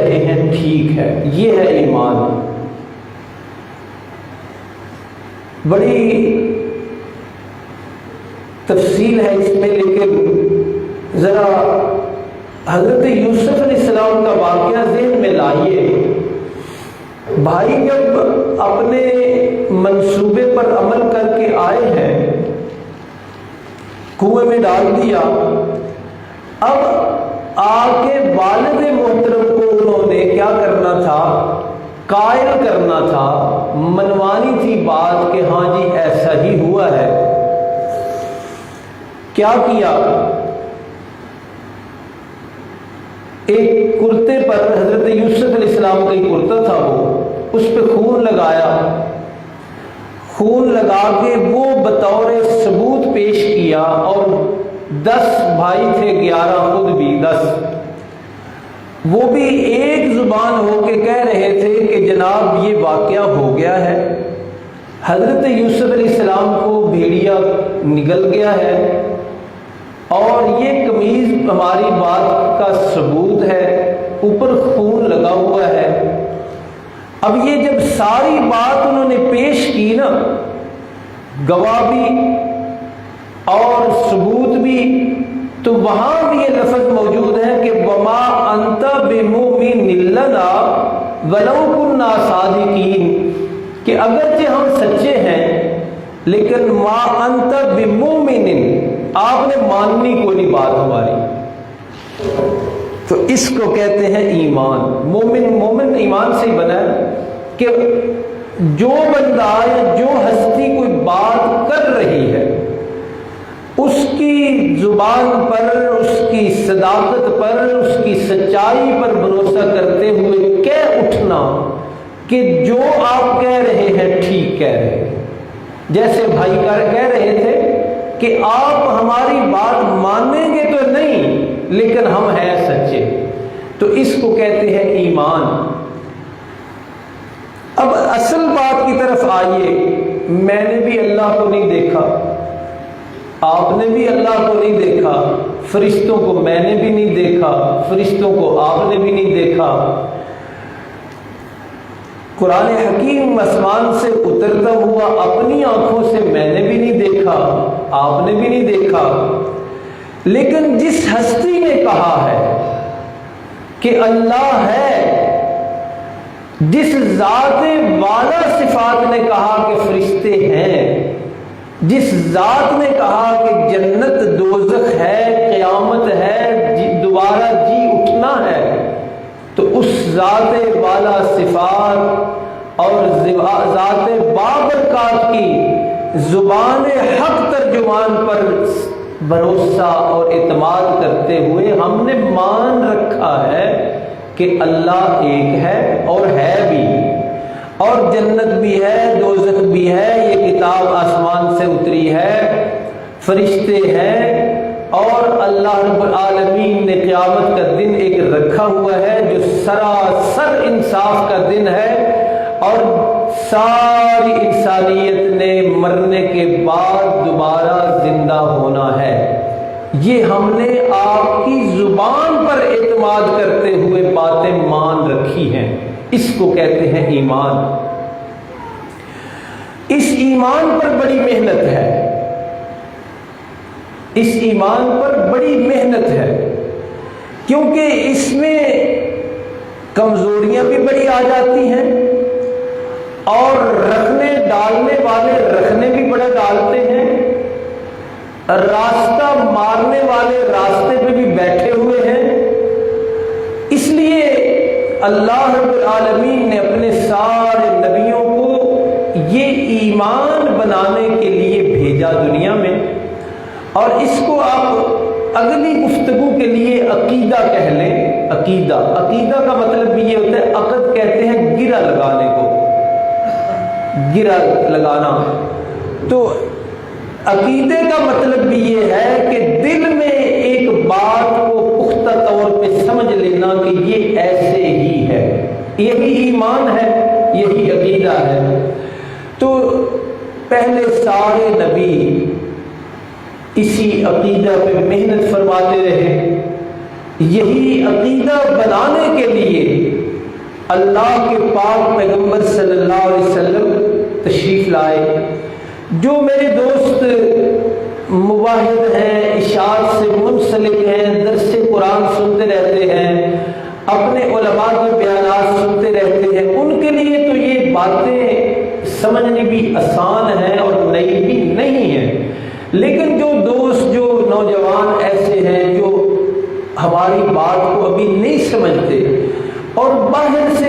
رہے ہیں ٹھیک ہے، یہ ہے ایمان۔ بڑی تفصیل ہے اس میں، لیکن ذرا حضرت یوسف علیہ السلام کا واقعہ ذہن میں لائیے۔ بھائی جب اپنے منصوبے پر عمل کر کے آئے ہیں، کنویں میں ڈال دیا، اب آ کے والد محترم کو انہوں نے کیا کرنا تھا؟ قائل کرنا تھا، منوانی تھی بات کہ ہاں جی ایسا ہی ہوا ہے۔ کیا کیا؟ ایک کرتے پر، حضرت یوسف علیہ السلام کا ہی کرتا تھا وہ، اس پہ خون لگایا، خون لگا کے وہ بطور ثبوت پیش کیا، اور 10 بھائی تھے، 11 خود بھی 10، وہ بھی ایک زبان ہو کے کہہ رہے تھے کہ جناب یہ واقعہ ہو گیا ہے، حضرت یوسف علیہ السلام کو بھیڑیا نگل گیا ہے، اور یہ قمیض ہماری بات کا ثبوت ہے، اوپر خون لگا ہوا ہے۔ اب یہ جب ساری بات انہوں نے پیش کی نا، گواہ بھی اور ثبوت بھی، تو وہاں بھی یہ لفظ موجود ہے کہ وما انت بمؤمن لنا ولو كنا صادقین، کہ اگرچہ ہم سچے ہیں لیکن ما انت بمؤمن، آپ نے ماننی کو نہیں بات ہماری۔ تو اس کو کہتے ہیں ایمان۔ مومن ایمان سے ہی بنا ہے کہ جو بندہ یا جو ہستی کوئی بات کر رہی ہے، اس کی زبان پر، اس کی صداقت پر، اس کی سچائی پر بھروسہ کرتے ہوئے کہہ اٹھنا کہ جو آپ کہہ رہے ہیں ٹھیک کہہ رہے ہیں۔ جیسے بھائی کہہ رہے تھے کہ آپ ہماری بات مانیں گے تو نہیں، لیکن ہم ہیں سچے، تو اس کو کہتے ہیں ایمان۔ اب اصل بات کی طرف آئیے۔ میں نے بھی اللہ کو نہیں دیکھا، آپ نے بھی اللہ کو نہیں دیکھا، فرشتوں کو میں نے بھی نہیں دیکھا، فرشتوں کو آپ نے بھی نہیں دیکھا، قرآن حکیم آسمان سے اترتا ہوا اپنی آنکھوں سے میں نے بھی نہیں دیکھا، آپ نے بھی نہیں دیکھا، لیکن جس ہستی نے کہا ہے کہ اللہ ہے، جس ذات والا صفات نے کہا کہ فرشتے ہیں، جس ذات نے کہا کہ جنت دوزخ ہے، قیامت ہے، دوبارہ جی اٹھنا ہے، تو اس ذات والا صفات اور ذات بابرکات کی زبان حق ترجمان پر بھروسہ اور اعتماد کرتے ہوئے ہم نے مان رکھا ہے کہ اللہ ایک ہے اور ہے بھی، اور جنت بھی ہے، دوزخ بھی ہے، یہ کتاب آسمان سے اتری ہے، فرشتے ہیں، اور اللہ رب العالمین نے قیامت کا دن ایک رکھا ہوا ہے جو سراسر انصاف کا دن ہے، اور ساری انسانیت نے مرنے کے بعد دوبارہ زندہ ہونا ہے۔ یہ ہم نے آپ کی زبان پر اعتماد کرتے ہوئے باتیں مان رکھی ہیں، اس کو کہتے ہیں ایمان۔ اس ایمان پر بڑی محنت ہے، اس ایمان پر بڑی محنت ہے، کیونکہ اس میں کمزوریاں بھی بڑی آ جاتی ہیں، اور رکھنے ڈالنے والے رکھنے بھی بڑا ڈالتے ہیں، راستہ مارنے والے راستے پہ بھی بیٹھے ہوئے ہیں۔ اس لیے اللہ رب العالمین نے اپنے سارے نبیوں کو یہ ایمان بنانے کے لیے بھیجا دنیا میں، اور اس کو آپ اگلی گفتگو کے لیے عقیدہ کہہ لیں۔ عقیدہ کا مطلب بھی یہ ہوتا ہے، عقد کہتے ہیں گرہ لگانے کو، گرہ لگانا۔ تو عقیدے کا مطلب بھی یہ ہے کہ دل میں ایک بات کو پختہ طور پہ سمجھ لینا کہ یہ ایسے ہی ہے، یہی ایمان ہے، یہی عقیدہ ہے۔ تو پہلے سارے نبی اسی عقیدہ پہ محنت فرماتے رہے، یہی عقیدہ بنانے کے لیے اللہ کے پاک پیغمبر صلی اللہ علیہ وسلم تشریف لائے، جو میرے دوست مواحد ہیں، اشاعت سے منسلک ہیں، درس قرآن سنتے رہتے ہیں، اپنے علماء کے بیانات سنتے رہتے ہیں، ان کے لیے تو یہ باتیں سمجھنی بھی آسان ہیں اور نئی بھی نہیں ہیں۔ لیکن جو دوست، جو نوجوان ایسے ہیں جو ہماری بات کو ابھی نہیں سمجھتے اور باہر سے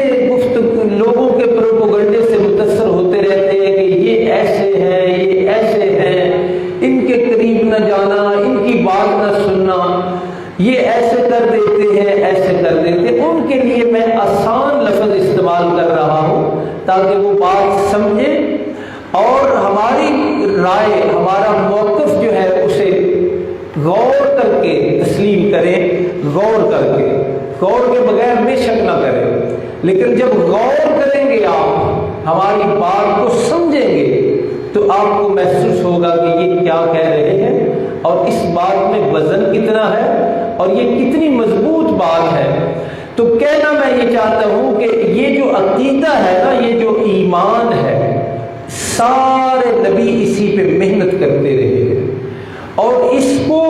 لوگوں کے پروپیگنڈے سے متاثر ہوتے رہتے ہیں کہ یہ ایسے ہیں، یہ ایسے ہیں، ان کے قریب نہ جانا، ان کی بات نہ سننا، یہ ایسے کر دیتے ہیں، ایسے کر دیتے ہیں، ان کے لیے میں آسان لفظ استعمال کر رہا ہوں تاکہ وہ بات سمجھیں اور ہماری رائے، ہمارا موقف جو ہے اسے غور کر کے تسلیم کریں، غور کر کے، غور کے بغیر بے شک نہ کریں، لیکن جب غور کریں گے آپ، ہماری بات کو سمجھیں گے تو آپ کو محسوس ہوگا کہ یہ کیا کہہ رہے ہیں اور اس بات میں وزن کتنا ہے اور یہ کتنی مضبوط بات ہے۔ تو کہنا میں یہ چاہتا ہوں کہ یہ جو عقیدہ ہے نا، یہ جو ایمان ہے، سارے نبی اسی پہ محنت کرتے رہے ہیں اور اس کو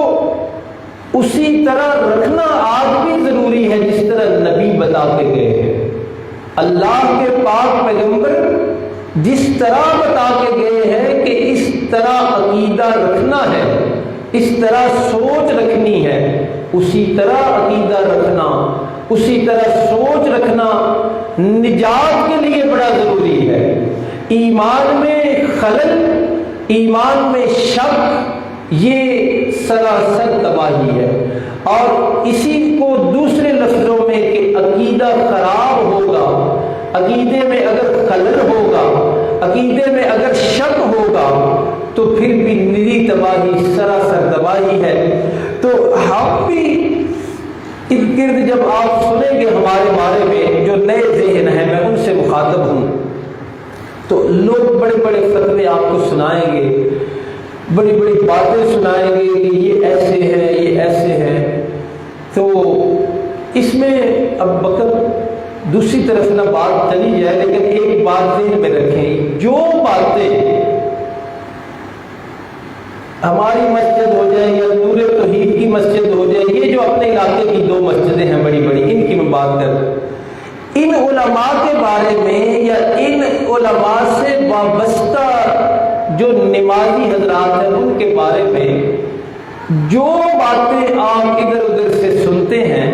اسی طرح رکھنا آج بھی ضروری ہے جس طرح نبی بتا کے گئے ہیں۔ اللہ کے پاک پیغمبر جس طرح بتا کے گئے ہیں کہ اس طرح عقیدہ رکھنا ہے، اس طرح سوچ رکھنی ہے، اسی طرح عقیدہ رکھنا، اسی طرح سوچ رکھنا نجات کے لیے بڑا ضروری ہے۔ ایمان میں خلل، ایمان میں شک، یہ سراسر تباہی ہے، اور اسی کو دوسرے لفظوں میں کہ عقیدہ خراب ہوگا، عقیدے میں اگر خلل ہوگا، عقیدے میں اگر شک ہوگا تو پھر بھی نری تباہی، سراسر تباہی ہے۔ تو ہم بھی ارد گرد جب آپ سنیں گے ہمارے بارے میں، جو نئے ذہن ہیں، میں ان سے مخاطب ہوں، تو لوگ بڑے بڑے فتوے آپ کو سنائیں گے، بڑی بڑی باتیں سنائیں گے کہ یہ ایسے ہے، یہ ایسے ہے۔ تو اس میں اب وقت دوسری طرف نہ بات چلی جائے، لیکن ایک بات ذہن میں رکھیں، جو باتیں ہماری مسجد ہو جائے یا نور توحید کی مسجد ہو جائے، یہ جو اپنے علاقے کی دو مسجدیں ہیں بڑی بڑی، ان کی میں بات کر، ان علماء کے بارے میں یا ان علماء سے وابستہ جو نمازی حضرات ہیں ان کے بارے میں جو باتیں آپ ادھر ادھر سے سنتے ہیں،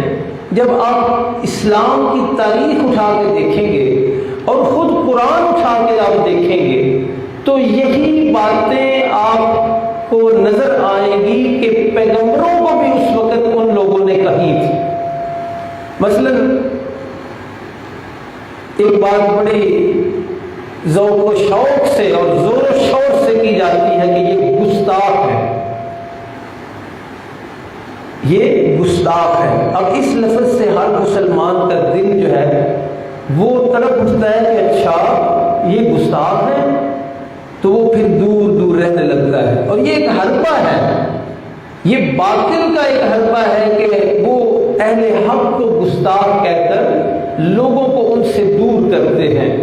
جب آپ اسلام کی تاریخ اٹھا کے دیکھیں گے اور خود قرآن اٹھا کے آپ دیکھیں گے تو یہی باتیں آپ کو نظر آئے گی کہ پیغمبروں کو بھی اس وقت ان لوگوں نے کہی تھی۔ مثلا ایک بات بڑی ذوق و شوق سے اور زور و شور سے کی جاتی ہے کہ یہ گستاخ ہے، یہ گستاخ ہے۔ اب اس لفظ سے ہر مسلمان کا دل جو ہے وہ تڑپ اٹھتا ہے کہ اچھا یہ گستاخ ہے، تو وہ پھر دور دور رہنے لگتا ہے۔ اور یہ ایک حربہ ہے، یہ باطل کا ایک حربہ ہے کہ وہ اہل حق کو گستاخ کہہ کر لوگوں کو ان سے دور کرتے ہیں۔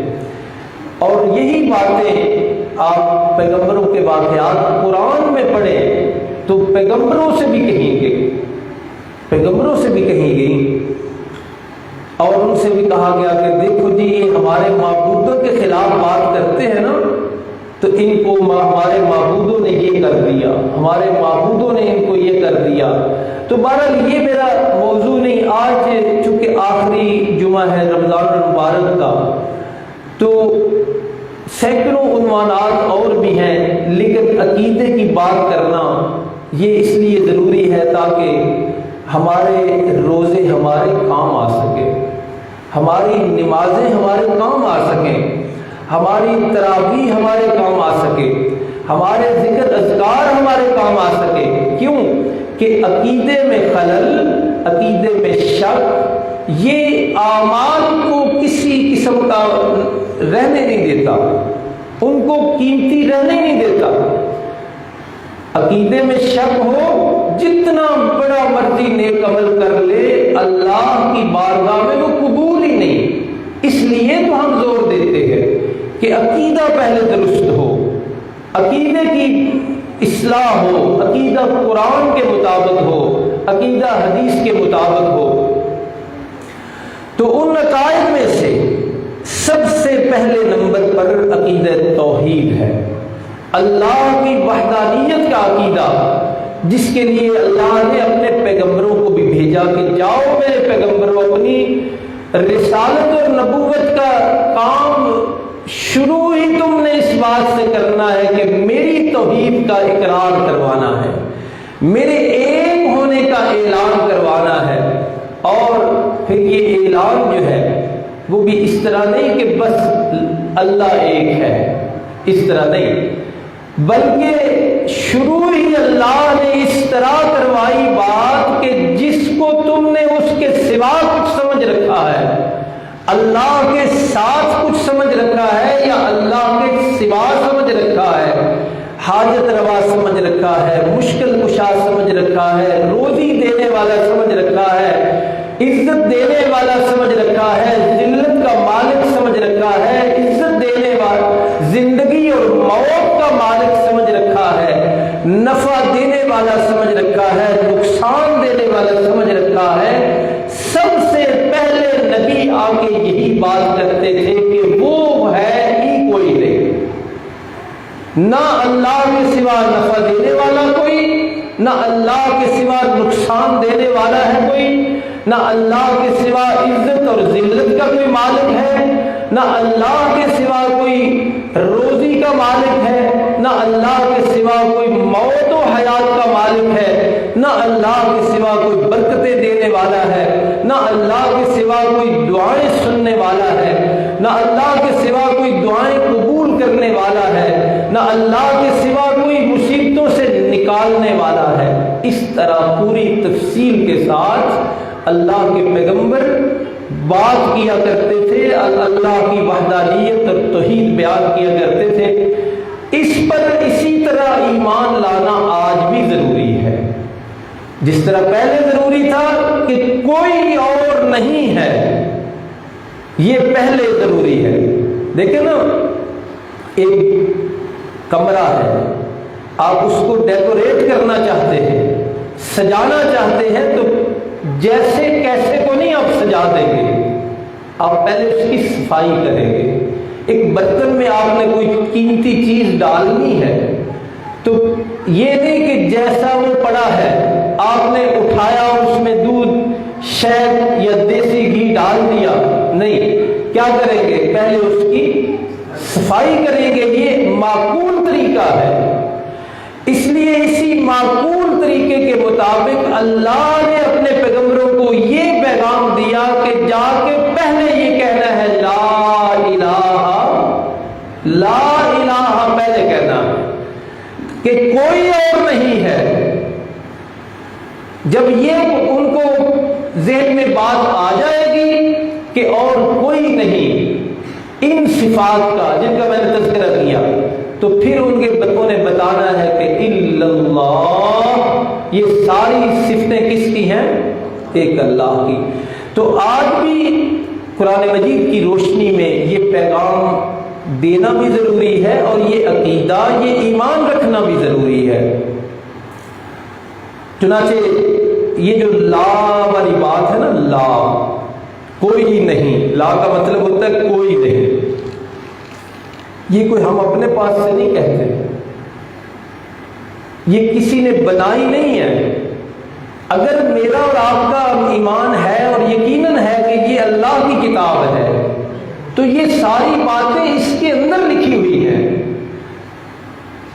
اور یہی باتیں آپ پیغمبروں کے واقعات قرآن میں پڑھیں تو پیغمبروں سے بھی کہیں گے، پیغمبروں سے بھی کہیں گے، اور ان سے بھی کہا گیا کہ دیکھو جی یہ ہمارے معبودوں کے خلاف بات کرتے ہیں نا، تو ان کو ہمارے معبودوں نے یہ کر دیا، ہمارے معبودوں نے ان کو یہ کر دیا۔ تو بہرحال یہ میرا موضوع نہیں، آج چونکہ آخری جمعہ ہے رمضان المبارک کا، تو سینکڑوں عنوانات اور بھی ہیں، لیکن عقیدے کی بات کرنا یہ اس لیے ضروری ہے تاکہ ہمارے روزے ہمارے کام آ سکے، ہماری نمازیں ہمارے کام آ سکیں، ہماری تراویح ہمارے کام آ سکے، ہمارے ذکر اذکار ہمارے کام آ سکے۔ کیوں کہ عقیدے میں خلل، عقیدے میں شک، یہ اعمال کو کسی قسم کا رہنے نہیں دیتا، ان کو قیمتی رہنے نہیں دیتا۔ عقیدے میں شک ہو، جتنا بڑا مرضی نیک عمل کر لے، اللہ کی بارگاہ میں وہ قبول ہی نہیں۔ اس کہ عقیدہ پہلے درست ہو، عقیدے کی اصلاح ہو، عقیدہ قرآن کے مطابق ہو، عقیدہ حدیث کے مطابق ہو۔ تو ان عقائد میں سے سب سے پہلے نمبر پر عقیدہ توحید ہے، اللہ کی وحدانیت کا عقیدہ، جس کے لیے اللہ نے اپنے پیغمبروں کو بھی بھیجا کہ جاؤ میرے پیغمبروں، اپنی رسالت اور نبوت کا کام شروع ہی تم نے اس بات سے کرنا ہے کہ میری توحید کا اقرار کروانا ہے، میرے ایک ہونے کا اعلان کروانا ہے۔ اور پھر یہ اعلان جو ہے وہ بھی اس طرح نہیں کہ بس اللہ ایک ہے، اس طرح نہیں، بلکہ شروع ہی اللہ نے اس طرح کروائی بات کہ جس کو تم نے اس کے سوا کچھ سمجھ رکھا ہے، اللہ کے ساتھ کچھ سمجھ رکھا ہے یا اللہ کے سوا سمجھ رکھا ہے، حاجت روا سمجھ رکھا ہے، مشکل کشا سمجھ رکھا ہے، روزی دینے والا سمجھ رکھا ہے، عزت دینے والا سمجھ رکھا ہے، ذلت کا مالک سمجھ رکھا ہے، عزت دینے والا، زندگی اور موت کا مالک سمجھ رکھا ہے، نفع دینے والا سمجھ رکھا ہے، نقصان دینے والا سمجھ رکھا ہے۔ سب سے پہلے نبی آ کے یہی بات کرتے تھے کہ وہ ہے ہی کوئی نہیں، نہ اللہ کے سوا نفع دینے والا کوئی، نہ اللہ کے سوا نقصان دینے والا ہے کوئی، نہ اللہ کے سوا عزت اور ذلت کا کوئی مالک ہے، نہ اللہ کے سوا کوئی روزی کا مالک ہے، نہ اللہ کے سوا کوئی موت و حیات کا مالک ہے، نہ اللہ کے سوا کوئی برکتیں دینے والا ہے، نہ اللہ کے سوا کوئی دعائیں سننے والا ہے، نہ اللہ کے سوا کوئی دعائیں قبول کرنے والا ہے، نہ اللہ کے سوا کوئی مصیبتوں سے نکالنے والا ہے۔ اس طرح پوری تفصیل کے ساتھ اللہ کے پیغمبر بات کیا کرتے تھے، اللہ کی وحدانیت اور توحید بیان کیا کرتے تھے۔ اس پر اسی طرح ایمان لانا آج بھی ضروری ہے، جس طرح پہلے ضروری تھا کہ کوئی اور نہیں ہے، یہ پہلے ضروری ہے۔ دیکھیں نا، ایک کمرہ ہے، آپ اس کو ڈیکوریٹ کرنا چاہتے ہیں، سجانا چاہتے ہیں، تو جیسے کیسے کو نہیں آپ سجا دیں گے، آپ پہلے اس کی صفائی کریں گے۔ ایک برتن میں آپ نے کوئی قیمتی چیز ڈالنی ہے تو یہ نہیں کہ جیسا وہ پڑا ہے آپ نے اٹھایا، اس میں دودھ، شہد یا دیسی گھی ڈال دیا، نہیں، کیا کریں گے؟ پہلے اس کی صفائی کریں گے۔ یہ معقول طریقہ ہے۔ اس لیے اسی معقول طریقے کے مطابق اللہ نے اپنے پیغمبروں کو یہ پیغام دیا کہ جا کے پہلے یہ کہنا ہے لا الہ، پہلے کہنا کہ کوئی اور نہیں ہے۔ جب یہ ان کو ذہن میں بات آ جائے گی کہ اور کوئی نہیں ان صفات کا جن کا میں نے تذکرہ کیا، تو پھر انہوں نے بتانا ہے کہ الا اللہ، یہ ساری صفتیں کس کی ہیں؟ ایک اللہ کی۔ تو آج بھی قرآن مجید کی روشنی میں یہ پیغام دینا بھی ضروری ہے، اور یہ عقیدہ، یہ ایمان رکھنا بھی ضروری ہے۔ چنانچہ یہ جو لا والی بات ہے نا، لا، کوئی ہی نہیں، لا کا مطلب ہوتا ہے کوئی نہیں، یہ کوئی ہم اپنے پاس سے نہیں کہتے، یہ کسی نے بنائی نہیں ہے۔ اگر میرا اور آپ کا ایمان ہے اور یقیناً ہے کہ یہ اللہ کی کتاب ہے، تو یہ ساری باتیں اس کے اندر لکھی ہوئی ہیں۔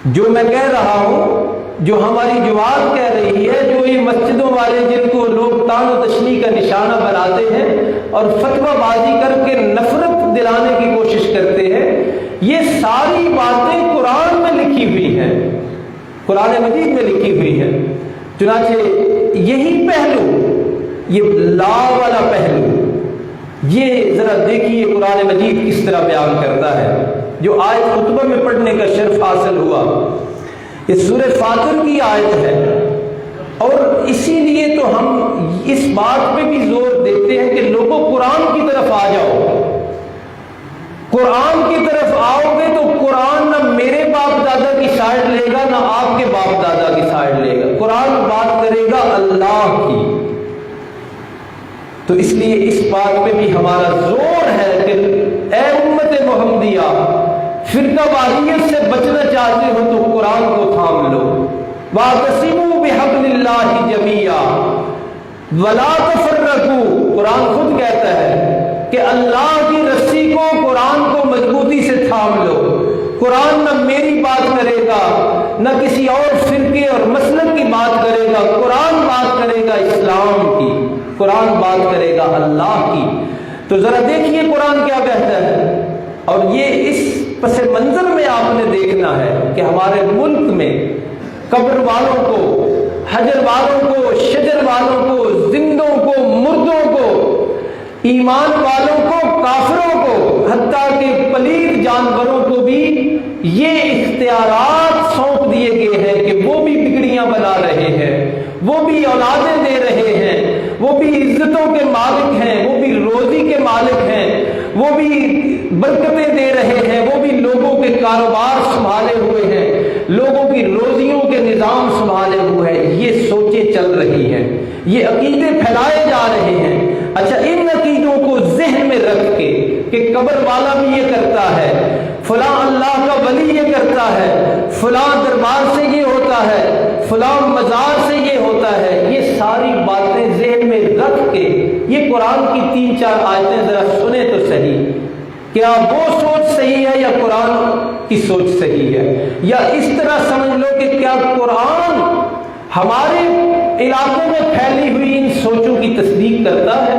جو میں کہہ رہا ہوں، جو ہماری جماعت کہہ رہی ہے، جو یہ مسجدوں والے جن کو لوگ تان و تشنیع کا نشانہ بناتے ہیں اور فتویٰ بازی کر کے نفرت دلانے کی کوشش کرتے ہیں، یہ ساری باتیں قرآن میں لکھی ہوئی ہیں، قرآن مجید میں لکھی ہوئی ہیں۔ چنانچہ یہی پہلو، یہ لا والا پہلو، یہ ذرا دیکھیے قرآن مجید کس طرح بیان کرتا ہے۔ جو آیت خطبہ میں پڑھنے کا شرف حاصل ہوا، یہ سورہ فاطر کی آیت ہے، اور اسی لیے تو ہم اس بات پہ بھی زور دیتے ہیں کہ لوگوں قرآن کی طرف آ جاؤ، قرآن کی طرف آؤ تو اس لیے اس بات پہ بھی ہمارا زور ہے کہ اے امت محمدیہ، فرقہ واریت سے بچنا چاہتے ہو تو قرآن کو تھام لو، واعتصموا بحبل اللہ جمیعا ولا تفرقوا۔ قرآن خود کہتا ہے کہ اللہ کی رسی کو، قرآن کو مضبوطی سے تھام لو۔ قرآن نہ میری بات کرے گا، نہ کسی اور فرقے اور مسلک کی بات کرے گا، قرآن بات کرے گا اسلام کی، قرآن بات کرے گا اللہ کی۔ تو ذرا دیکھیے قرآن کیا کہتا ہے، اور یہ اس پس منظر میں آپ نے دیکھنا ہے کہ ہمارے ملک میں قبر والوں کو، حجر والوں کو، شجر والوں کو، زندوں کو، مردوں کو، ایمان والوں کو، کافروں کو، حتیٰ کہ پلید جانوروں کو بھی یہ اختیارات سونپ دیے گئے ہیں کہ وہ بھی بگڑیاں بنا رہے ہیں، وہ بھی اولادیں دے رہے ہیں، وہ بھی عزتوں کے مالک ہیں، وہ بھی روزی کے مالک ہیں، وہ بھی برکتیں دے رہے ہیں، وہ بھی لوگوں کے کاروبار سنبھالے ہوئے ہیں، لوگوں کی روزیوں کے نظام سنبھالے ہوئے ہیں۔ یہ سوچیں چل رہی ہیں، یہ عقیدے پھیلائے جا رہے ہیں۔ اچھا، ان عقیدوں کو ذہن میں رکھ کے کہ قبر والا بھی یہ کرتا ہے، فلاں اللہ کا ولی یہ کرتا ہے، فلاں دربار سے یہ ہوتا ہے، فلاں مزار سے یہ ہوتا ہے، یہ ساری باتیں ذہن میں رکھ کے یہ قرآن کی 3-4 آیتیں ذرا سنیں تو صحیح، کیا وہ سوچ صحیح ہے یا قرآن کی سوچ صحیح ہے؟ یا اس طرح سمجھ لو کہ کیا قرآن ہمارے علاقے میں پھیلی ہوئی ان سوچوں کی تصدیق کرتا ہے؟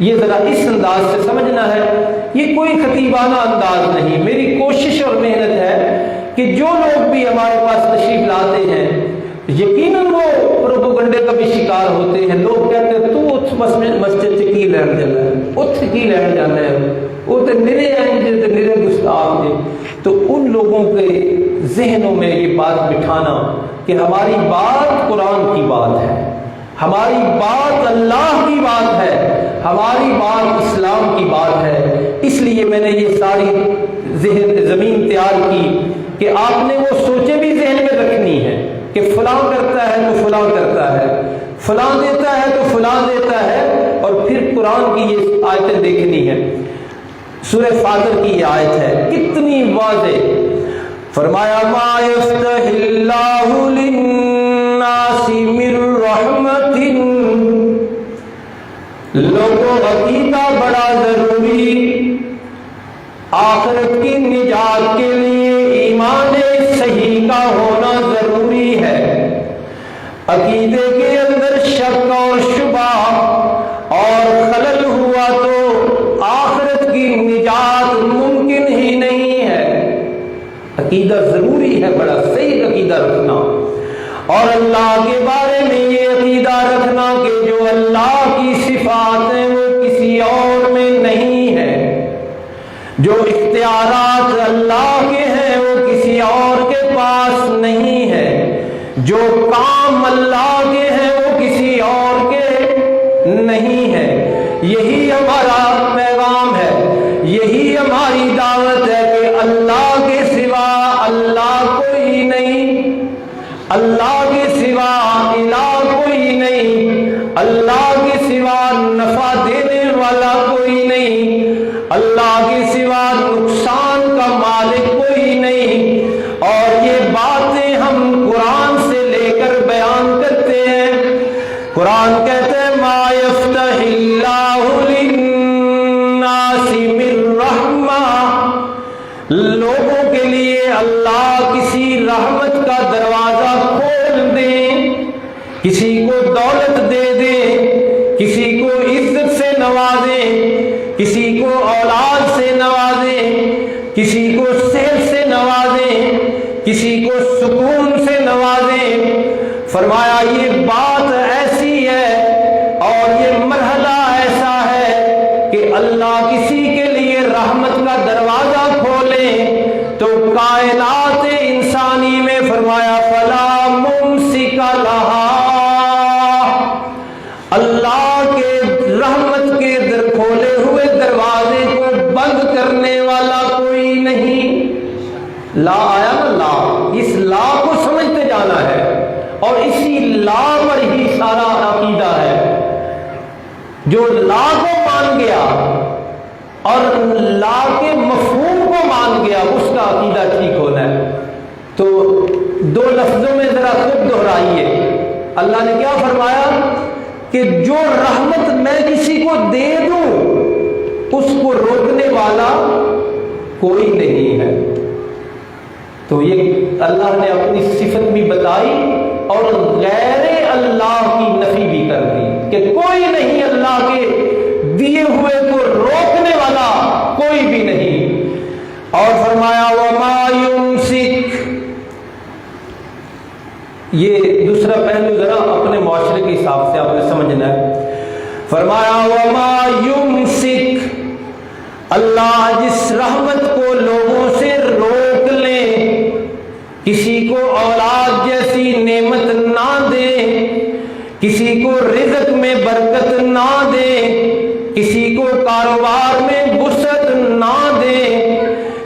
یہ ذرا اس انداز سے سمجھنا ہے، یہ کوئی خطیبانہ انداز نہیں۔ میری کوشش اور محنت ہے کہ جو لوگ بھی ہمارے پاس تشریف لاتے ہیں، یقیناً وہ پروپیگنڈے کا بھی شکار ہوتے ہیں۔ لوگ کہتے ہیں تو اس مسجد سے کی لین جانا ہے، اتھ کی لین جانا ہے، وہ تو نرے ہیں جیسے نرے گستاخ ہیں۔ تو ان لوگوں کے ذہنوں میں یہ بات بٹھانا کہ ہماری بات قرآن کی بات ہے، ہماری بات اللہ کی بات ہے، ہماری بات اسلام کی بات ہے۔ اس لیے میں نے یہ ساری زمین تیار کی کہ آپ نے وہ سوچیں بھی ذہن میں رکھنی ہے کہ فلاں کرتا ہے تو فلاں کرتا ہے، فلاں دیتا ہے تو فلاں دیتا ہے، اور پھر قرآن کی یہ آیتیں دیکھنی ہے۔ سورہ فاطر کی یہ آیت ہے، کتنی واضح فرمایا، ما یفتح اللہ للناس من رحمت، لوگوں عقیدہ بڑا ضروری، آخرت کی نجات کے لیے ایمان صحیح کا ہونا ضروری ہے۔ عقیدے کے اندر شک اور شبہ اور خلل ہوا تو آخرت کی نجات ممکن ہی نہیں ہے۔ عقیدہ ضروری ہے، بڑا صحیح عقیدہ رکھنا، اور اللہ کے بارے میں یہ عقیدہ رکھنا کہ جو اللہ کی صفات ہیں وہ کسی اور میں نہیں ہے، جو اختیارات اللہ کے ہیں وہ کسی اور کے پاس نہیں ہے، جو کام اللہ کے ہیں وہ کسی اور کے نہیں ہے۔ یہی ہمارا پیغام ہے، یہی ہماری دعوت ہے کہ اللہ کے سوا اللہ کوئی نہیں، اللہ کے سوا الہ کوئی نہیں، اللہ کے سوا نفع دینے والا کوئی نہیں، اللہ کے سوا نقصان کا مالک کوئی نہیں۔ اور یہ باتیں ہم قرآن سے لے کر بیان کرتے ہیں۔ قرآن کہتے ہیں، ما یفتح اللہ للناس من رحمہ، لوگوں کے لیے اللہ کسی رحمت کا دروازہ کھول دیں، کسی کو دولت دے دیں، کسی کو عزت سے نوازیں، کسی کو اولاد سے نوازیں، کسی کو صحت سے نوازیں، کسی کو سکون سے نوازیں۔ فرمایا یہ بات ایسی ہے اور یہ مرحلہ ایسا ہے کہ اللہ کسی کے لیے رحمت کا دروازہ کھولے تو کائنات انسانی میں فرمایا فلا ممسک لہا، اللہ کے رحمت کے کھولے ہوئے دروازے کو بند کرنے والا کوئی نہیں۔ لا آیا نا، لا، اس لا کو سمجھتے جانا ہے، اور اسی لا پر ہی سارا عقیدہ ہے۔ جو لا کو مان گیا اور لا کے مفہوم کو مان گیا اس کا عقیدہ ٹھیک ہونا ہے۔ تو دو لفظوں میں ذرا خود دہرائیے، اللہ نے کیا فرمایا کہ جو رحمت میں کسی کو دے دوں اس کو روکنے والا کوئی نہیں ہے۔ تو یہ اللہ نے اپنی صفت بھی بتائی اور غیر اللہ کی نفی بھی کر دی کہ کوئی نہیں، اللہ کے دیے ہوئے کو روکنے والا کوئی بھی نہیں۔ اور فرمایا وما یمسک، یہ دوسرا پہلو ذرا اپنے معاشرے کے حساب سے آپ نے سمجھنا ہے۔ فرمایا وما یمسک، اللہ جس رحمت کو لوگوں سے روک لے، کسی کو اولاد جیسی نعمت نہ دے، کسی کو رزق میں برکت نہ دے، کسی کو کاروبار میں وسعت نہ دے،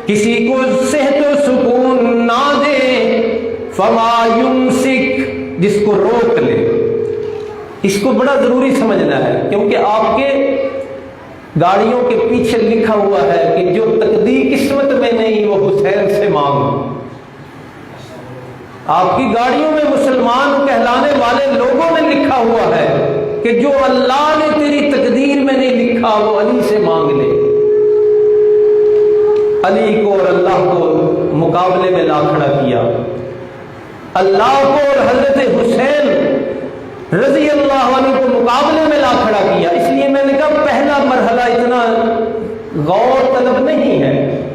کسی کو صحت و سکون نہ دے، فما یمسک، جس کو روک لے۔ اس کو بڑا ضروری سمجھنا ہے، کیونکہ آپ کے گاڑیوں کے پیچھے لکھا ہوا ہے کہ جو تقدیر قسمت میں نہیں وہ حسین سے مانگ۔ آپ کی گاڑیوں میں مسلمان کہلانے والے لوگوں نے لکھا ہوا ہے کہ جو اللہ نے تیری تقدیر میں نہیں لکھا وہ علی سے مانگ لے۔ علی کو اور اللہ کو مقابلے میں لا کھڑا کیا، اللہ کو اور حضرت حسین رضی اللہ عنہ کو مقابلے میں لا کھڑا کیا۔ اس لیے میں نے کہا پہلا مرحلہ اتنا غور طلب نہیں ہے،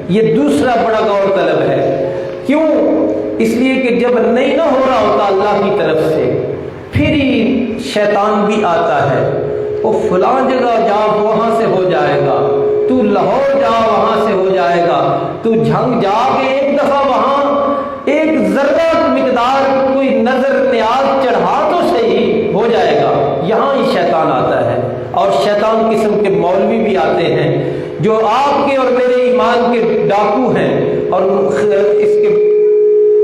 یہ دوسرا بڑا غور طلب ہے۔ کیوں؟ اس لیے کہ جب نہیں نہ ہو رہا ہوتا اللہ کی طرف سے، پھر ہی شیطان بھی آتا ہے، وہ فلاں جگہ جا وہاں سے ہو جائے گا، تو لاہور جا وہاں سے ہو جائے گا، تو جھنگ جا کے ایک دفعہ وہاں ایک ذرہ مقدار کوئی نظر نیاز چڑھا تو صحیح، ہو جائے گا۔ یہاں ہی شیطان آتا ہے، اور شیطان قسم کے مولوی بھی آتے ہیں جو آپ کے اور میرے ایمان کے ڈاکو ہیں اور اس کے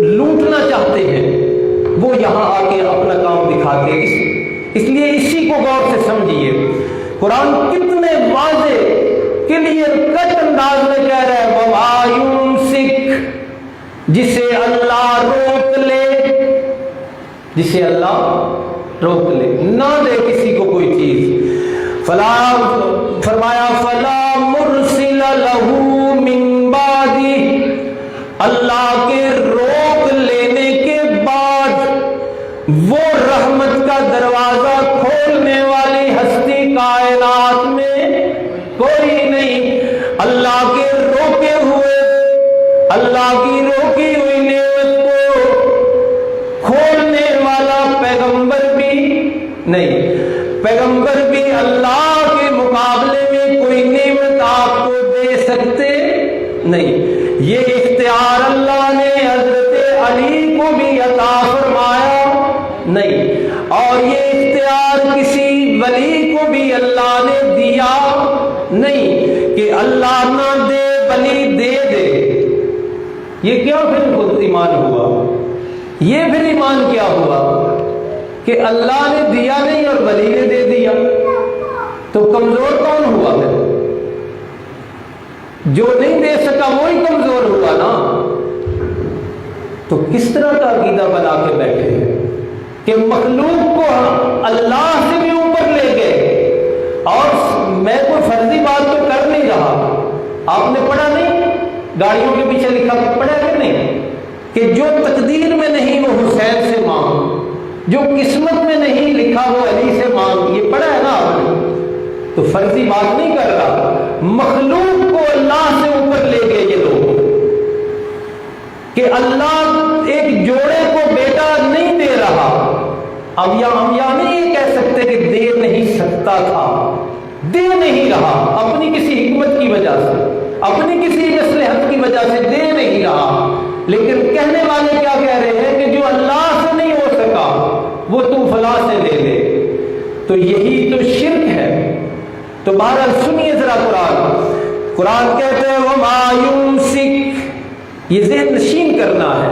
لوٹنا چاہتے ہیں، وہ یہاں آ کے اپنا کام دکھاتے ہیں۔ اس لیے اسی کو غور سے سمجھیے، قرآن کتنے واضح کلیئر کٹ انداز میں کہہ رہا ہے وما یمسک، جسے اللہ روک لے، جسے اللہ روک لے، نہ دے کسی کو کوئی چیز۔ فلا، فرمایا فلا مرسل لہ من بعدہ، اللہ کے روک لینے کے بعد وہ رحمت کا دروازہ کھولنے والی ہستی کائنات میں کوئی نہیں۔ اللہ کے روکے ہوئے، اللہ کی روکی ہوئی نعمت کو کھولنے والا پیغمبر بھی نہیں، پیغمبر بھی اللہ کے مقابلے میں کوئی نعمت آپ کو دے سکتے نہیں۔ یہ اختیار اللہ نے حضرت علی کو بھی عطا فرمایا نہیں، اور یہ اختیار کسی ولی کو بھی اللہ نے دیا نہیں کہ اللہ نہ دے ولی دے دے۔ یہ کیا پھر خود ایمان ہوا؟ یہ پھر ایمان کیا ہوا کہ اللہ نے دیا نہیں اور ولی نے دے دیا؟ تو کمزور کون ہوا پھر؟ جو نہیں دے سکا وہی کمزور ہوا نا۔ تو کس طرح کا عقیدہ بنا کے بیٹھے ہیں کہ مخلوق کو اللہ سے بھی اوپر لے گئے، اور میں کوئی فرضی بات تو کر نہیں رہا۔ آپ نے پڑھا نہیں گاڑیوں کے پیچھے لکھا، پڑھا کہ نہیں کہ جو تقدیر میں نہیں وہ حسین سے مانگ، جو قسمت میں نہیں لکھا وہ علی سے مانگ، یہ پڑھا ہے نا آپ نے؟ تو فرضی بات نہیں کر رہا، مخلوق کو اللہ سے اوپر لے گئے یہ لوگ کہ اللہ ایک جوڑے کو بیٹا نہیں دے رہا۔ اب ہم یہ نہیں کہہ سکتے کہ دے نہیں سکتا تھا، دے نہیں رہا، اپنی کسی حکمت کی وجہ سے، اپنی کسی مصلحت کی وجہ سے دے نہیں رہا، لیکن کہنے والے کیا کہہ رہے ہیں کہ جو اللہ سے نہیں ہو سکا وہ تو فلاں سے لے لے۔ تو یہی تو شرک ہے۔ تو بہرحال سنیے ذرا قرآن کہتے ہیں وما یمسک، یہ ذہن نشین کرنا ہے،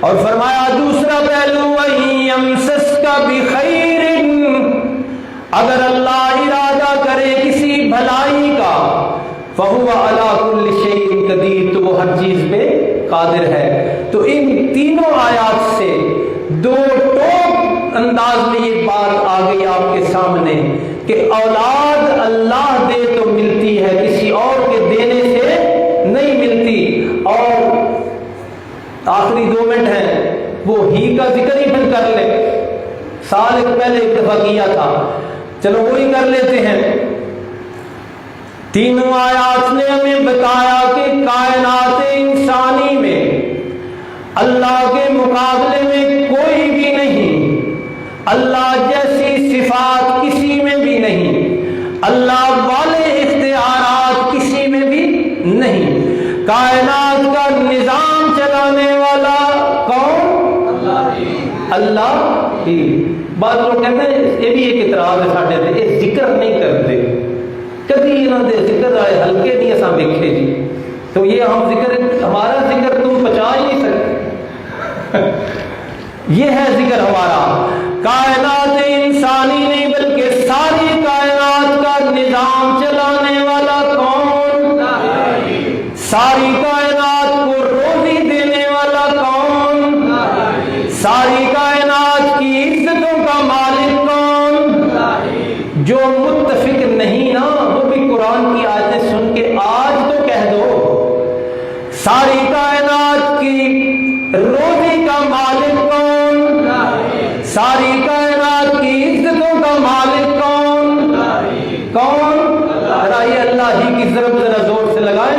اور فرمایا دوسرا پہلو وَإِن يَمْسَسْكَ بِخَيْرٍ، اگر اللہ ارادہ کرے کسی بھلائی کا، فَهُوَ عَلَى كُلِّ شَيْءٍ قَدِيرٌ، تو وہ ہر چیز پہ قادر ہے۔ تو ان تینوں آیات سے دو ٹوک انداز میں یہ بات آ گئی آپ کے سامنے کہ اولاد اللہ دے تو ملتی ہے، کسی اور کے دینے سے نہیں ملتی۔ اور آخری 2 منٹ ہیں، وہ ہی کا ذکر ہی پھر کر لے، سال ایک پہلے ایک دفعہ کیا تھا، چلو وہی کر لیتے ہیں۔ تینوں آیات نے ہمیں بتایا کہ کائنات انسانی میں اللہ کے مقابلے میں کوئی بھی نہیں، اللہ جیسی صفات کسی میں بھی نہیں، اللہ والے اختیارات کسی میں بھی نہیں۔ کائنات کا نظام چلانے والا کون؟ اللہ ہی۔ بعض لوگ کہتے ہیں یہ بھی ایک اعتراض ہے ساڈے تے، یہ ذکر نہیں کرتے، کبھی انہوں نے ذکر آئے ہلکے نہیں اساں ویکھے جی، تو یہ ہم ذکر، ہمارا ذکر تم پہنچا ہی نہیں سکتے۔ یہ ہے ذکر ہمارا، کائنات انسانی نہیں بلکہ ساری کائنات کا نظام چلانے والا کون؟ ساری کائنات کو روزی دینے والا کون؟ ساری کائنات کی عزتوں کا مالک کون؟ جو متفق نہیں نا وہ بھی قرآن کی آیتیں سن کے آج تو کہہ دو، ساری کائنات کی روزی کا مالک کون؟ ساری کائنات کی عزتوں کا مالک کون؟ کون؟ ذرا یہ اللہ ہی کی ضرب ذرا زور سے لگائیں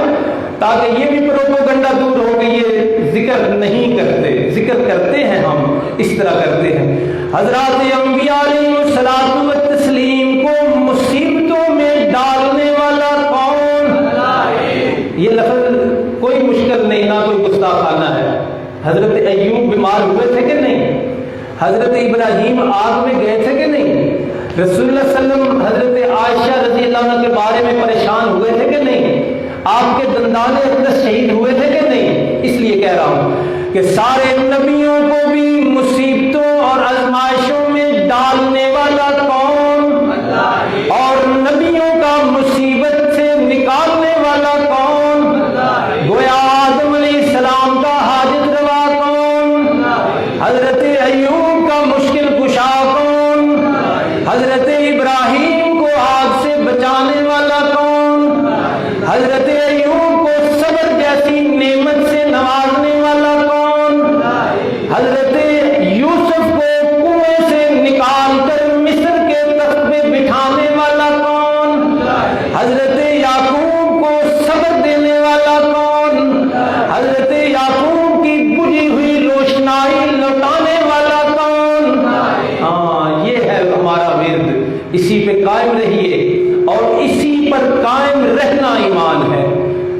تاکہ یہ بھی پروپیگنڈا دور ہو کہ یہ ذکر نہیں کرتے، ذکر کرتے ہیں، ہم اس طرح کرتے ہیں۔ حضرات انبیاء علیہ الصلوۃ والتسلیم کو مصیبتوں میں ڈالنے والا کون؟ یہ لفظ کوئی مشکل نہیں، نہ کوئی گستاخانہ ہے۔ حضرت ایوب بیمار ہوئے تھے کہ نہیں؟ حضرت ابراہیم آگ میں گئے تھے کہ نہیں؟ رسول اللہ صلی اللہ علیہ وسلم حضرت عائشہ رضی اللہ عنہ کے بارے میں پریشان ہوئے تھے کہ نہیں؟ آپ کے دندان اقدس شہید ہوئے تھے کہ نہیں؟ اس لیے کہہ رہا ہوں کہ سارے نبیوں کو بھی مصیبتوں اور آزمائشوں میں ڈالنے والا کون؟ اور نبیوں کا مصیبت سے نکالنے والا کون؟ گویا آدم علیہ السلام کا حاجت روا کون؟ حضرت ایوب کا مشکل کشا کون؟ حضرت ابراہیم کو آگ سے بچانے والا کون؟ حضرت ایوب کو صبر جیسی نعمت سے نوازنے والا کون؟ حضرت یوسف کو کنویں سے نکال کر مصر کے تخت پہ بٹھانے والا کون؟ حضرت یعقوب کو صبر دینے والا کون؟ حضرت یعقوب کی بجھی ہوئی روشنائی لوٹانے والا کون؟ ہاں یہ ہے ہمارا ورد، اسی پہ قائم رہیے اور اسی پر قائم رہنا ایمان ہے۔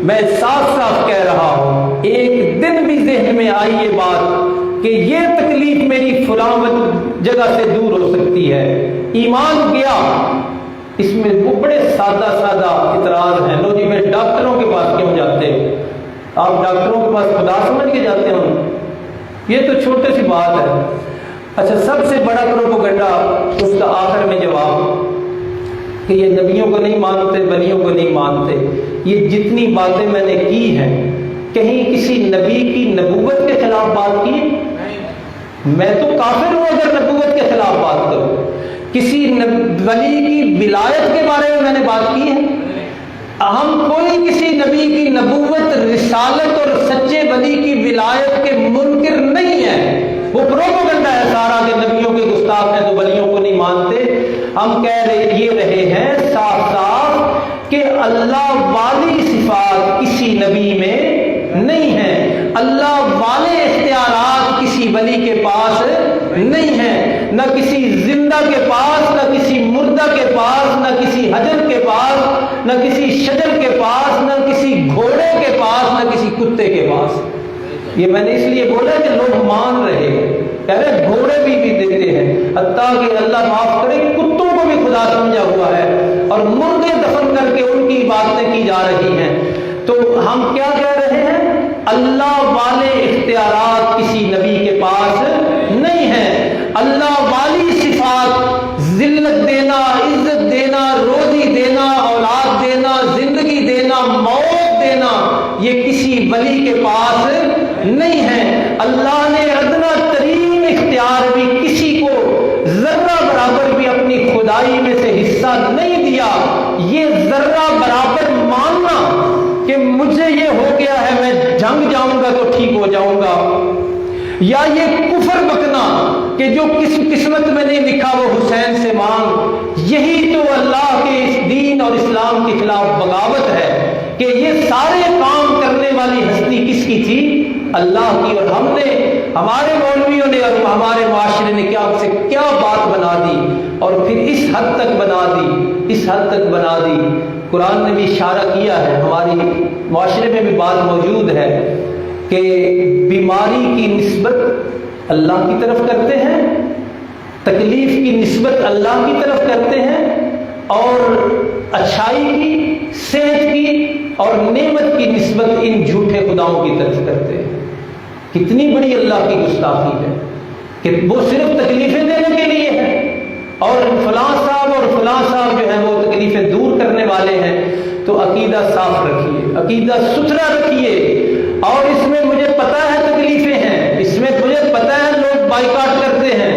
میں صاف صاف کہہ رہا ہوں، ایک دن بھی ذہن میں آئی یہ بات کہ یہ تکلیف میری فلاں جگہ سے دور ہو سکتی ہے، ایمان گیا، اس میں وہ بڑے سادہ سادہ اعتراض ہیں۔ لو جی میں ڈاکٹروں کے پاس کیوں جاتے ہو؟ آپ ڈاکٹروں کے پاس خدا سمجھ کے جاتے ہو؟ یہ تو چھوٹی سی بات ہے۔ اچھا سب سے بڑا پروپیگنڈا اس کا آخر میں جواب کہ یہ نبیوں کو نہیں مانتے، ولیوں کو نہیں مانتے۔ یہ جتنی باتیں میں نے کی ہیں، کہیں کسی نبی کی نبوت کے خلاف بات کی؟ میں تو کافر ہوں اگر نبوت کے خلاف بات کروں۔ کسی ولی کی ولایت کے بارے میں نے بات کی ہے؟ ہم کوئی کسی نبی کی نبوت، رسالت اور سچے ولی کی ولایت کے منکر نہیں ہیں۔ وہ پروپیگنڈا ہے سارا کہ نبیوں کے گستاخ ہیں تو ولیوں کو نہیں مانتے۔ ہم کہہ رہے ہیں صاف صاف کہ اللہ والی صفات کسی نبی میں نہیں ہیں، اللہ والے اختیارات کسی ولی کے پاس نہیں ہیں، نہ کسی زندہ کے پاس، نہ کسی مردہ کے پاس، نہ کسی حجر کے پاس، نہ کسی شجر کے پاس، نہ کسی گھوڑے کے پاس، نہ کسی کتے کے پاس۔ یہ میں نے اس لیے بولا کہ لوگ مان رہے ہیں، کہہ رہے گھوڑے بھی دیتے ہیں، حتیٰ کہ اللہ معاف کرے کتوں کو بھی خدا سمجھا ہوا ہے، اور مردے دفن کر کے ان کی باتیں کی جا رہی ہیں۔ تو ہم کیا کہہ رہے ہیں؟ اللہ والے اختیارات کسی نبی کے پاس نہیں ہیں۔ اللہ والی صفات، ذلت دینا، عزت دینا، روزی دینا، اولاد دینا، زندگی دینا، موت دینا، یہ کسی ولی کے پاس نہیں ہے۔ اللہ نے ادنا ترین اختیار بھی کسی کو ذرہ برابر بھی اپنی خدائی میں سے حصہ نہیں دیا۔ یہ ذرہ برابر ماننا کہ مجھے یہ ہو گیا ہے، میں جنگ جاؤں گا تو ٹھیک ہو جاؤں گا، یا یہ کفر بکنا کہ جو قسمت میں نہیں لکھا وہ حسین سے مانگ، یہی تو اللہ کے اس دین اور اسلام کے خلاف بغاوت ہے کہ یہ سارے کام کرنے والی ہستی کس کی تھی؟ اللہ کی۔ اور ہم نے، ہمارے مولویوں نے اور ہمارے معاشرے نے کیا سے کیا بات بنا دی، اور پھر اس حد تک بنا دی، اس حد تک بنا دی۔ قرآن نے بھی اشارہ کیا ہے، ہماری معاشرے میں بھی بات موجود ہے کہ بیماری کی نسبت اللہ کی طرف کرتے ہیں، تکلیف کی نسبت اللہ کی طرف کرتے ہیں، اور اچھائی کی، صحت کی اور نعمت کی نسبت ان جھوٹے خداؤں کی طرف کرتے ہیں۔ کتنی بڑی اللہ کی گستاخی ہے کہ وہ صرف تکلیفیں دینے کے لیے ہے، اور فلاں صاحب اور فلاں صاحب جو ہیں وہ تکلیفیں دور کرنے والے ہیں۔ تو عقیدہ صاف رکھیے، عقیدہ ستھرا رکھیے، اور اس میں مجھے پتا ہے تکلیفیں ہیں، اس میں مجھے پتا ہے لوگ بائیکاٹ کرتے ہیں،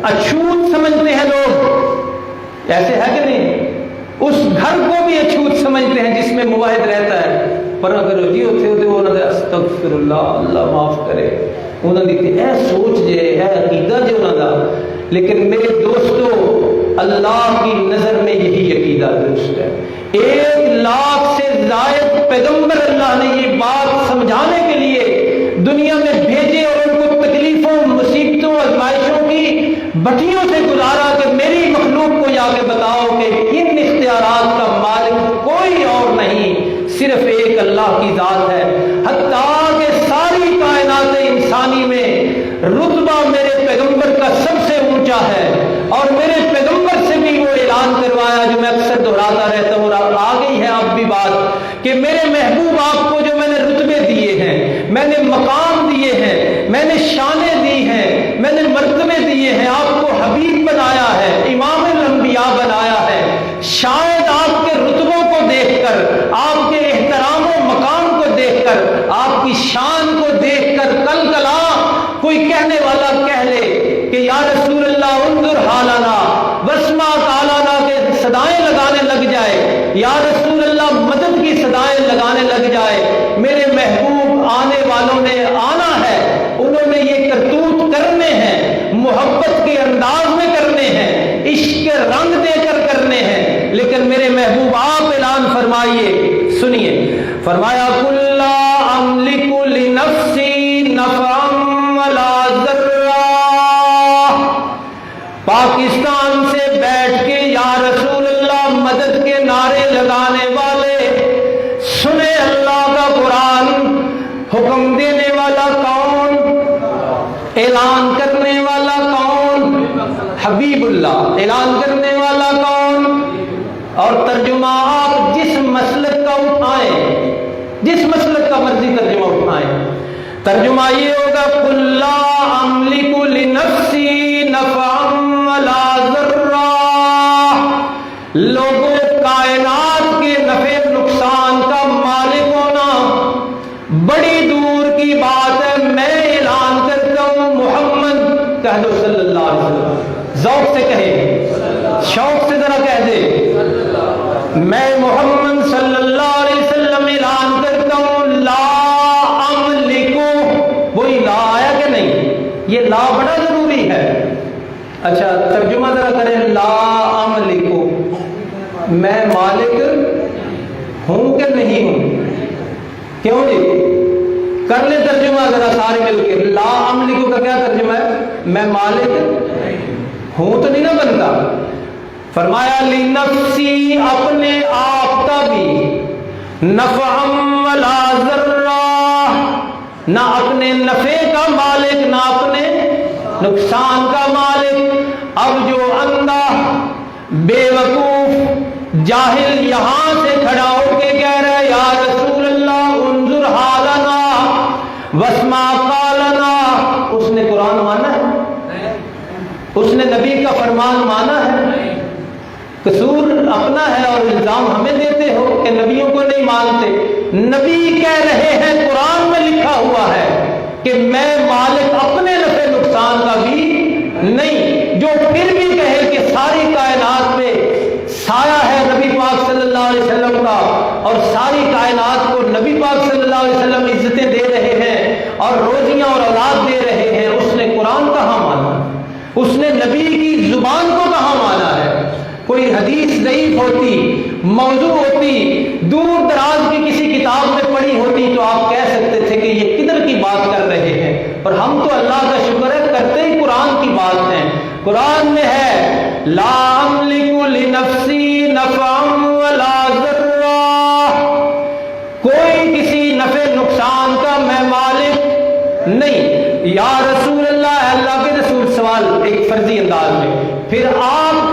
اچھوت سمجھتے ہیں لوگ، ایسے ہے کہ نہیں؟ اس گھر کو بھی اچھوت سمجھتے ہیں جس میں موحد رہتا ہے، پر اگر جی ہوتے ہوتے وہ نہ استغفر اللہ، اللہ معاف کرے، انہوں نے اے سوچ جے، اے عقیدہ جو نہ دا۔ لیکن میرے دوستو، اللہ کی نظر میں یہی عقیدہ درست ہے۔ 1,00,000 سے زائد پیغمبر اللہ نے یہ بات سمجھانے کے لیے دنیا میں بھیجے، اور ان کو تکلیفوں، مصیبتوں، آزمائشوں کی بٹیوں سے گزارا کہ میری مخلوق کو جا کے بتاؤ کہ ان اختیارات کا مالک کوئی اور نہیں، صرف ایک اللہ کی ذات ہے۔ حتیٰ کہ ساری کائنات انسانی میں رتبہ میرے پیغمبر کا سب سے اونچا ہے، اور میرے پیغمبر سے بھی وہ اعلان کروایا جو میں اکثر دہراتا رہتا ہوں، اور آ گئی ہے اب بھی بات کہ میرے محبوب آپ کو جو میں نے رتبے دیے ہیں، میں نے مقام دیے ہیں، میں نے شانیں دی ہیں، میں نے مرتبے دیے ہیں، آپ کو حبیب بنایا ہے، امام الانبیاء بنایا ہے، شاید آپ کے رتبوں کو دیکھ کر، آپ کے احترام و مقام کو دیکھ کر، آپ کی شان کو دیکھ کر کل کلا کوئی کہنے والا کہہ لے کہ یا رسول اللہ انظر حالنا واسمع قالنا کے صدائیں لگانے لگ جائے، یا رسول اللہ مدد کی صدائیں لگانے لگ جائے۔ میرے محبوب آنے والوں نے آنا ہے، انہوں نے یہ کرتوت کرنے ہیں، محبت کے انداز میں کرنے ہیں، عشق کے رنگ دے کر کرنے ہیں، لیکن میرے محبوب آپ اعلان فرمائیے، سنیے، فرمایا قل لا املک لنفسی نفعا ولا ضرا۔ پاکستان سے بیٹھ کے یا رسول اللہ مدد کے نعرے لگانے والے سنے اللہ کا قرآن، حکم دینے والا کون؟ اعلان کرنے والا کون؟ حبیب اللہ۔ اعلان کرنے والا کون؟ اور ترجمہ آپ جس مسلک کا اٹھائیں، جس مسلک کا مرضی ترجمہ اٹھائیں، ترجمہ یہ ہوگا قل لا املک لنفسی نفعا ولا ضرا۔ لوگوں، کائنات کے نفع نقصان کا مالک ہونا بڑی دور کی بات ہے۔ میں اعلان کرتا ہوں، محمد کہہ دو صلی اللہ علیہ وسلم، ذوق سے کہے، شوق سے ذرا کہہ دے، میں محمد صلی اللہ علیہ وسلم اعلان کرتا ہوں، لا املکو۔ وہی لا آیا کہ نہیں؟ یہ لا بڑا ضروری ہے۔ اچھا ترجمہ ذرا کریں، لا املکو، میں مالک ہوں کہ نہیں ہوں؟ کیوں جی؟ کر لیں ترجمہ ذرا سارے مل کے، لا املکو کا کیا ترجمہ ہے؟ میں مالک ہوں تو نہیں نا بنتا۔ فرمایا لنفسی، اپنے آپ کا بھی، نفعا ولا ضرا، نہ اپنے نفع کا مالک نہ اپنے نقصان کا مالک۔ اب جو اندھا، بے وقوف، جاہل یہاں سے کھڑا ہو کے کہہ رہا ہے یا رسول اللہ انظر حالنا، نبی کا فرمان مانا ہے؟ قصور اپنا ہے اور الزام ہمیں دیتے ہو کہ نبیوں کو نہیں مانتے۔ نبی کہہ رہے ہیں، قرآن میں لکھا ہوا ہے کہ میں مالک اپنے نفع نقصان کا بھی نہیں۔ جو پھر بھی کہے کہ ساری کائنات میں سایہ ہے نبی پاک صلی اللہ علیہ وسلم کا، اور ساری کائنات کو نبی پاک صلی اللہ علیہ وسلم عزتیں دے رہے ہیں اور روزیاں اور اولاد دے رہے ہیں، اس نے قرآن کہاں مانا؟ اس نے نبی کی زبان کو کہاں مانا ہے؟ کوئی حدیث ضعیف ہوتی، موضوع ہوتی، دور دراز کی کسی کتاب میں پڑھی ہوتی تو آپ کہہ سکتے تھے کہ یہ کدھر کی بات کر رہے ہیں، اور ہم تو اللہ کا شکر ہے کرتے ہی قرآن کی بات ہیں۔ قرآن میں ہے لا املک لنفسی نفعا ولا ضرا، کوئی کسی نفع نقصان کا میں مالک نہیں۔ یا رسول اللہ، اللہ کے رسول، سوال ایک فرضی انداز میں، پھر آپ